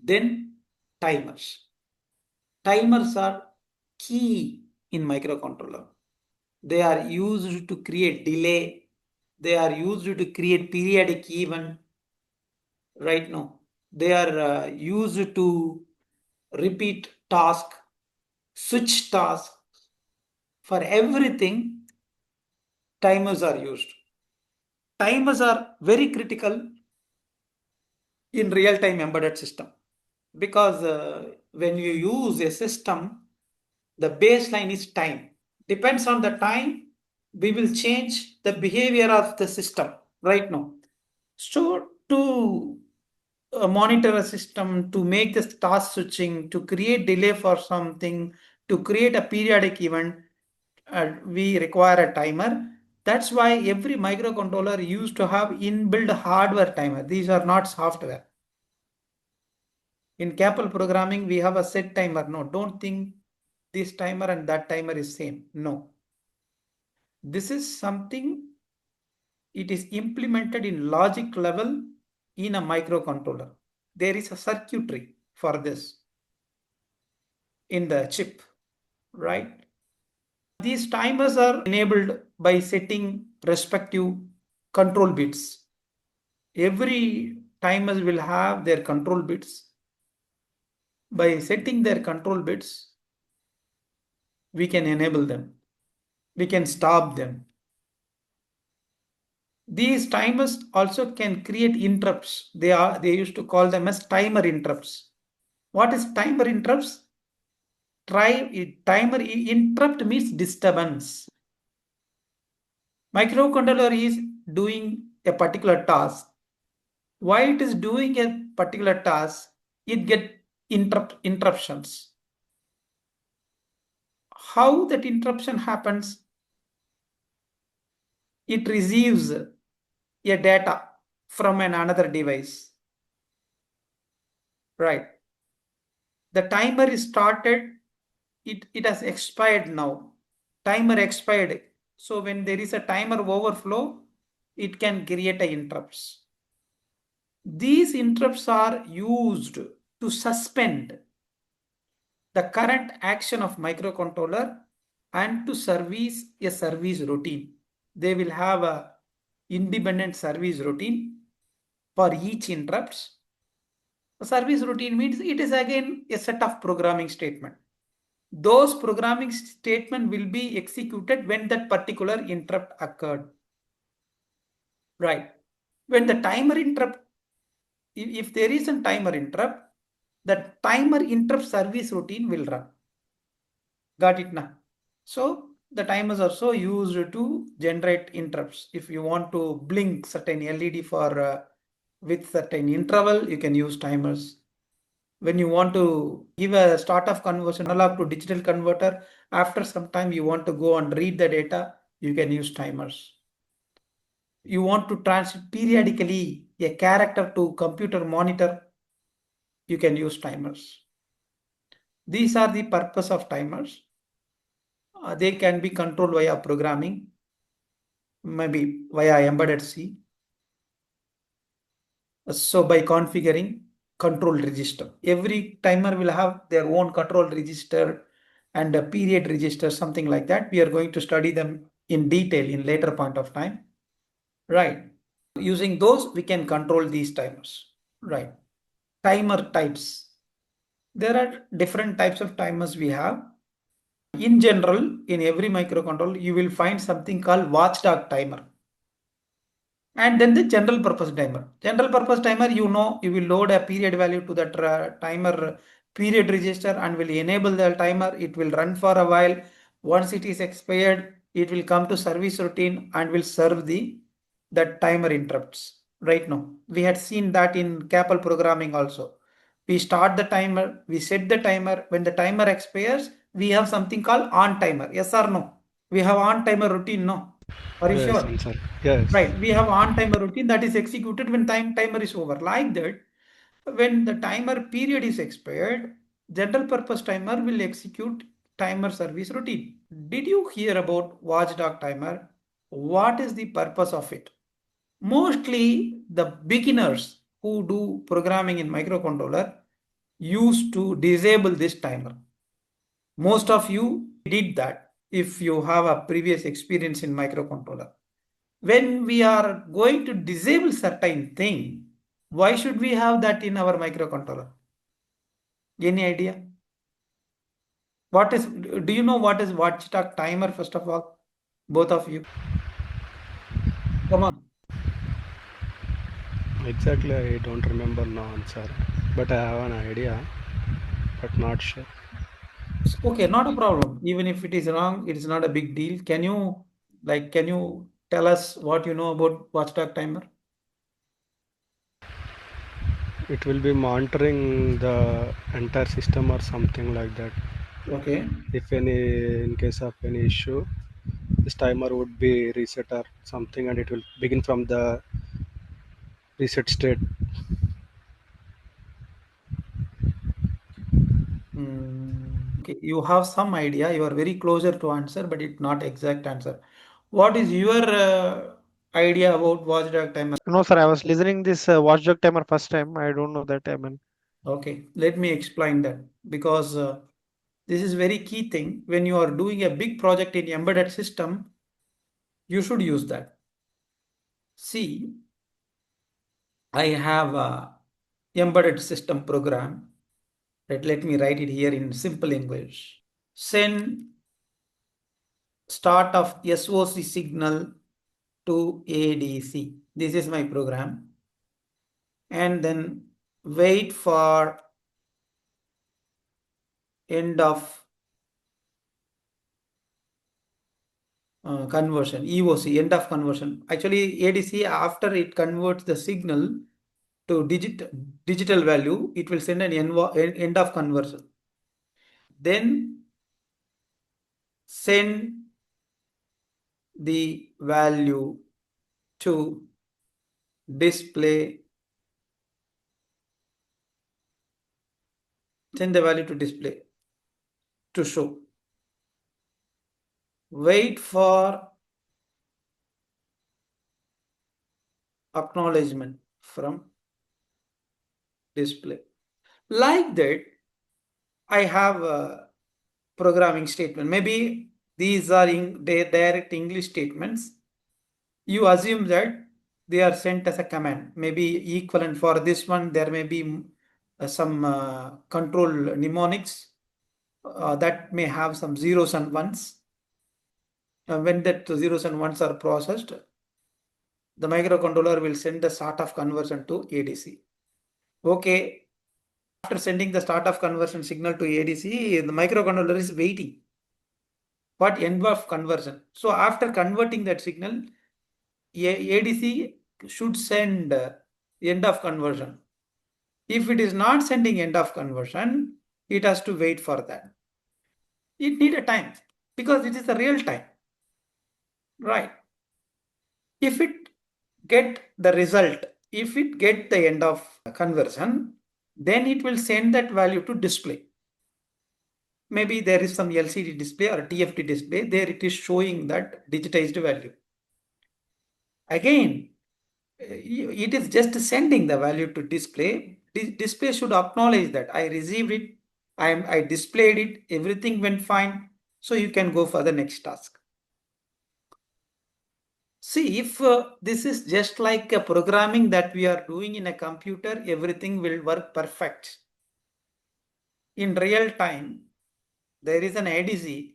Then timers. Timers are key in microcontroller. They are used to create delay. They are used to create periodic event. Right now, they are used to repeat task, switch task. For everything, timers are used. Timers are very critical in real-time embedded system because when you use a system, the baseline is time. Depends on the time, we will change the behavior of the system right now. So to monitor a system, to make this task switching, to create delay for something, to create a periodic event, we require a timer. That's why every microcontroller used to have inbuilt hardware timer. These are not software. In CAPL programming, we have a set timer. No, don't think this timer and that timer is same. No. This is something, it is implemented in logic level in a microcontroller. There is a circuitry for this in the chip, right? These timers are enabled by setting respective control bits. Every timers will have their control bits. By setting their control bits, we can enable them. We can stop them. These timers also can create interrupts. They used to call them as timer interrupts. What is timer interrupts? Timer interrupt means disturbance. Microcontroller is doing a particular task. While it is doing a particular task, it get interruptions. How that interruption happens? It receives a data from another device. Right. The timer is started, it has expired now. Timer expired. So when there is a timer overflow, it can create a interrupts. These interrupts are used to suspend the current action of microcontroller and to service a service routine. They will have a independent service routine for each interrupts. A service routine means it is again a set of programming statement. Those programming statement will be executed when that particular interrupt occurred. Right. When the timer interrupt, if there is a timer interrupt, the timer interrupt service routine will run. Got it now? So the timers are so used to generate interrupts. If you want to blink certain LED for with certain interval, you can use timers. When you want to give a start of conversion analog to digital converter, after some time you want to go and read the data, you can use timers. You want to transmit periodically a character to computer monitor, you can use timers. These are the purpose of timers. They can be controlled via programming, maybe via embedded C. So by configuring control register, every timer will have their own control register and a period register, something like that. We are going to study them in detail in later point of time. Right. Using those, we can control these timers. Right. Timer types. There are different types of timers we have. In general, in every microcontroller, you will find something called watchdog timer. And then the general purpose timer. General purpose timer, you know, you will load a period value to that timer period register and will enable the timer. It will run for a while. Once it is expired, it will come to service routine and will serve that timer interrupts. Right now, we had seen that in CAPL programming also. We start the timer, we set the timer. When the timer expires, we have something called on timer. Yes or no? We have on timer routine, no? Are you Yes, sure? answer. Yes. Right, we have on timer routine that is executed when timer is over. Like that, when the timer period is expired, general purpose timer will execute timer service routine. Did you hear about watchdog timer? What is the purpose of it? Mostly the beginners who do programming in microcontroller, used to disable this timer. Most of you did that if you have a previous experience in microcontroller. When we are going to disable certain thing, why should we have that in our microcontroller? Any idea? What is, do you know what is watchdog timer first of all? Both of you. Come on. Exactly, I don't remember now answer, but I have an idea, but not sure. Okay, not a problem. Even if it is wrong, it is not a big deal. Can you tell us what you know about watchdog timer? It will be monitoring the entire system or something like that. Okay. If any, in case of any issue, this timer would be reset or something, and it will begin from the reset state. Okay, you have some idea. You are very closer to answer, but it's not exact answer. What is your idea about watchdog timer? No, sir, I was listening this watchdog timer first time. I don't know that. I mean, Okay, let me explain that because this is very key thing. When you are doing a big project in embedded system, you should use that. See, I have a embedded system program. Let me write it here in simple English. Send start of SOC signal to ADC. This is my program. And then wait for end of conversion, EOC, end of conversion. Actually, ADC, after it converts the signal to digital value, it will send an end of conversion. Then send the value to display, send the value to display, to show. Wait for acknowledgement from display. Like that, I have a programming statement. Maybe these are in direct English statements. You assume that they are sent as a command. Maybe equivalent for this one, there may be some control mnemonics that may have some zeros and ones. When that zeros and ones are processed, the microcontroller will send the start of conversion to ADC. Okay, after sending the start of conversion signal to ADC, the microcontroller is waiting for end of conversion. So after converting that signal, ADC should send end of conversion. If it is not sending end of conversion, it has to wait for that. It need a time because it is the real time, right? If it get the result, if it get the end of conversion, then it will send that value to display. Maybe there is some LCD display or TFT display. There it is showing that digitized value. Again, it is just sending the value to display. Display should acknowledge that I received it, I displayed it, everything went fine. So you can go for the next task. See, if this is just like a programming that we are doing in a computer, everything will work perfect. In real time, there is an ADC.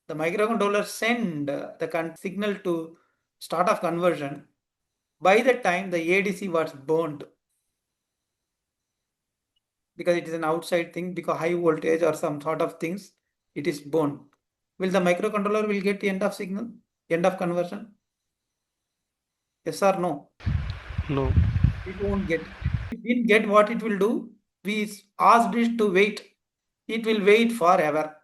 The microcontroller send the signal to start of conversion. By the time the ADC was burned, because it is an outside thing, because high voltage or some sort of things, it is burned. Will the microcontroller will get end of signal, end of conversion? Yes or no? No. It won't get. It didn't get, what it will do? We asked it to wait. It will wait forever.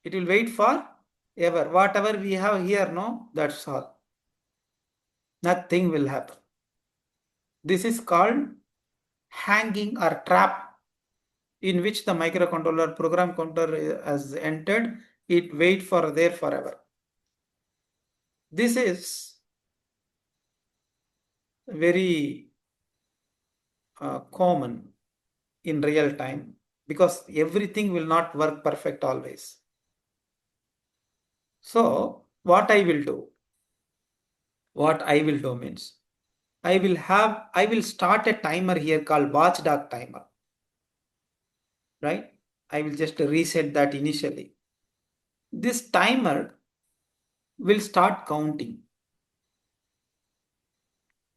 It will wait for ever. Whatever we have here, no, that's all. Nothing will happen. This is called hanging or trap, in which the microcontroller program counter has entered. It wait for there forever. This is very common in real time because everything will not work perfect always. So what I will do means I will start a timer here called watchdog timer, right? I will just reset that initially. This timer will start counting.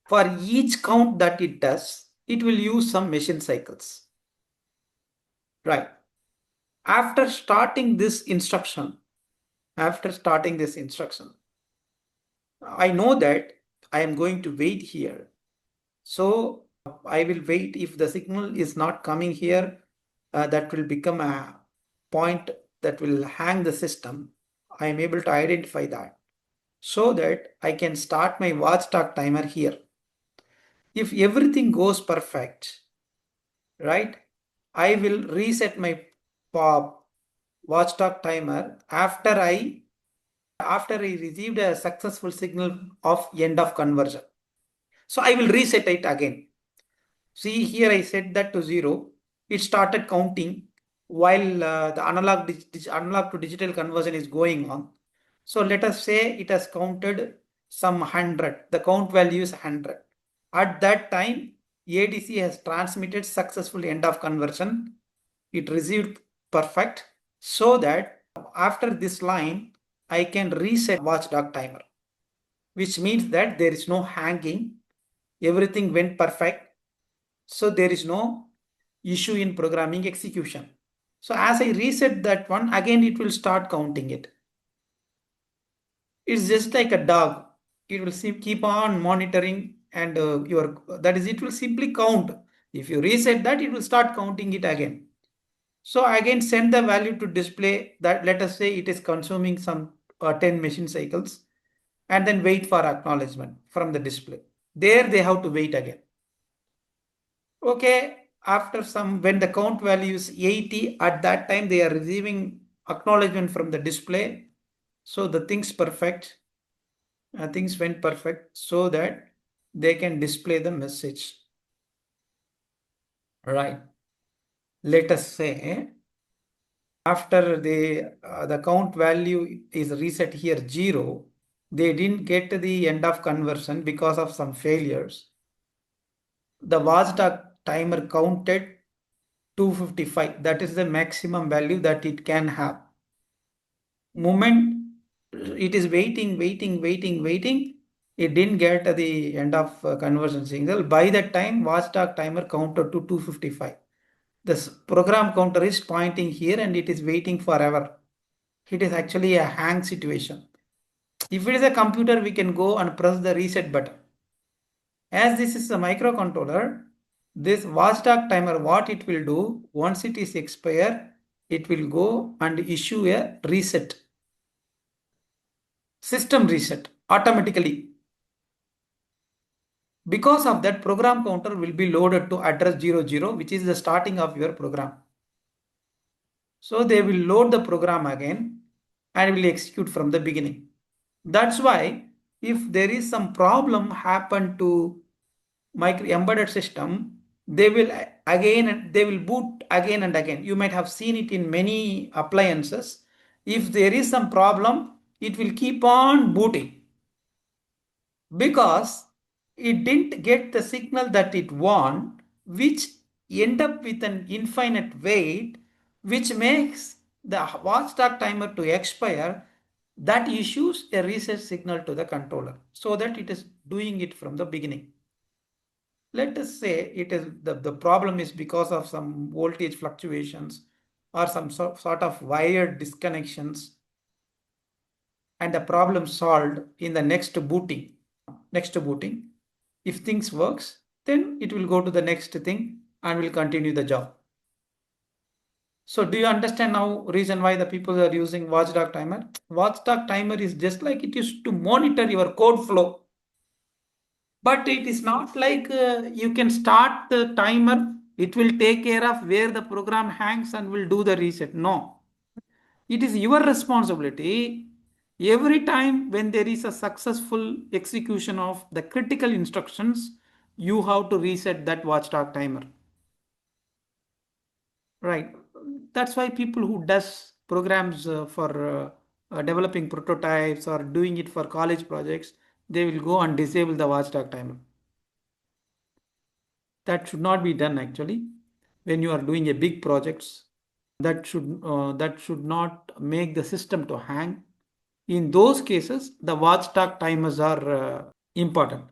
For each count that it does, it will use some machine cycles, right? After starting this instruction, I know that I am going to wait here. So I will wait. If the signal is not coming here, that will become a point that will hang the system. I am able to identify that so that I can start my watchdog timer here. If everything goes perfect, right, I will reset my watchdog timer after I received a successful signal of end of conversion. So I will reset it again. See here I set that to 0. It started counting while the analog to digital conversion is going on. So let us say it has counted some 100. The count value is 100. At that time, ADC has transmitted successful end of conversion. It received perfect so that after this line, I can reset watchdog timer, which means that there is no hanging. Everything went perfect. So there is no issue in programming execution. So as I reset that one, again it will start counting it. It's just like a dog. It will keep on monitoring and it will simply count. If you reset that, it will start counting it again. So again send the value to display that, let us say it is consuming some 10 machine cycles, and then wait for acknowledgement from the display. There they have to wait again. Okay, after when the count value is 80, at that time they are receiving acknowledgement from the display. So the things went perfect so that they can display the message. Right. Let us say after the count value is reset here 0, they didn't get the end of conversion because of some failures. The watchdog timer counted 255. That is the maximum value that it can have. Moment it is waiting, it didn't get the end of conversion signal. By that time, watchdog timer counted to 255. This program counter is pointing here and it is waiting forever. It is actually a hang situation. If it is a computer, we can go and press the reset button. As this is a microcontroller, this watchdog timer, what it will do, once it is expired, it will go and issue a reset. System reset automatically. Because of that, program counter will be loaded to address 00, which is the starting of your program. So they will load the program again and will execute from the beginning. That's why if there is some problem happen to micro embedded system, they will boot again and again. You might have seen it in many appliances. If there is some problem, it will keep on booting because it didn't get the signal that it want, which end up with an infinite wait, which makes the watchdog timer to expire. That issues a reset signal to the controller so that it is doing it from the beginning. Let us say it is the problem is because of some voltage fluctuations or some sort of wired disconnections, and the problem solved in the next booting. If things works, then it will go to the next thing and will continue the job. So do you understand now reason why the people are using watchdog timer? Watchdog timer is just like it is to monitor your code flow. But it is not like you can start the timer, it will take care of where the program hangs and will do the reset. No, it is your responsibility. Every time when there is a successful execution of the critical instructions, you have to reset that watchdog timer. Right. That's why people who does programs for developing prototypes or doing it for college projects, they will go and disable the watchdog timer. That should not be done actually. When you are doing a big projects, that should not make the system to hang. In those cases, the watchdog timers are important.